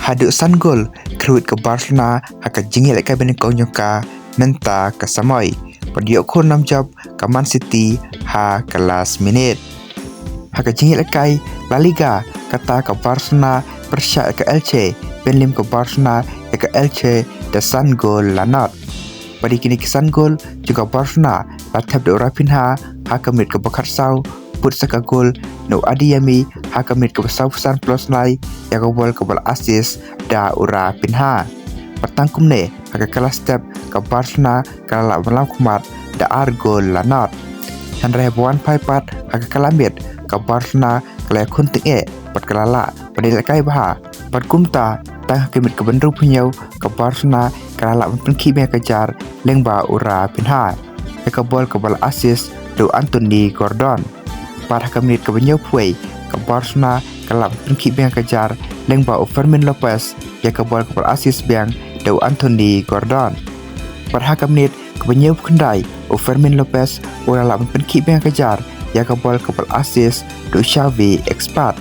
Haduh san gol khyrwit ke Barcelona haka jingil kai ben kong jongka menta ke samoy pada khur 6 job ke mancity ha kelas minit haka jingil kai La Liga kata ke Barcelona persya ke Elche benlim ke Barcelona ke Elche de san gol lanot pada kini ke san gol juga Barcelona latap de rapinha haka mit ke bakar sau put saka gol no adiyami haka mit ke besau pesan plus nai ya ke bol assist da ura pinha pertangkum ne haka kelas step ke Barcelona kala malam kumat da ar gol lanot Andre buan paipat haka kalamit ke Barcelona kala kunting pat kalala pada kai bah pat kumta tang kemit ke benru punyau ke Barcelona kala penki be kejar lengba ura pinha ya ke bol assist do Anthony Gordon pada menit ke benyau puai ke Barcelona kelab penki biang kejar lengba Fermin Lopez ya ke bol assist biang do Anthony Gordon pada menit ke benyau kendai Fermin Lopez ora lab penki biang kejar ya ke bol assist do Xavi expat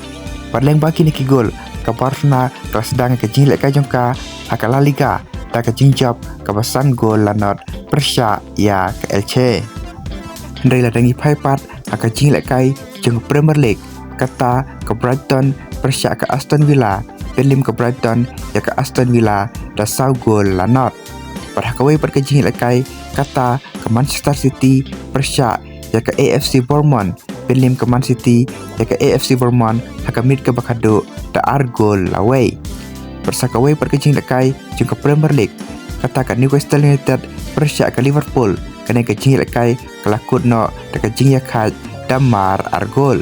pada lengba kini ke gol ke Barcelona kelas sedang ke jinglet ke jongka haka La Liga tak ke jingjab ke basan gol lanot persya ya ke Elche Hendai ladangi paipat haka jinglet kai jeng Premier League kata ke Brighton persya ke Aston Villa belim ke Brighton ya ke Aston Villa da sau gol lanot pada kawai per ke jinglet kai kata ke Manchester City persya ya ke AFC Bournemouth belim ke Man City ya ke AFC Bournemouth haka mit ke bakado da ar gol lawai persakawai per ke jinglet kai jeng ke Premier League kata ke Newcastle United persya ke Liverpool kena ke jinglet kai kelakut no dekat iakhaid damar argol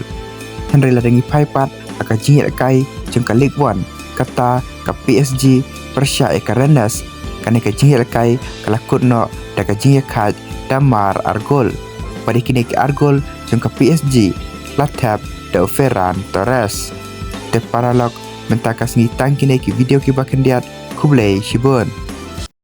Henry ladangi paipat aka jinglet kai jengka League 1 kata ke PSG persya ke Rennes kena ke jinglet kai kelakut no dekat iakhaid damar argol pada kini ke argol jengka PSG latap de Ferran Torres de paralog mentakas ni tangkine ki video ki bakendiat kublai shibun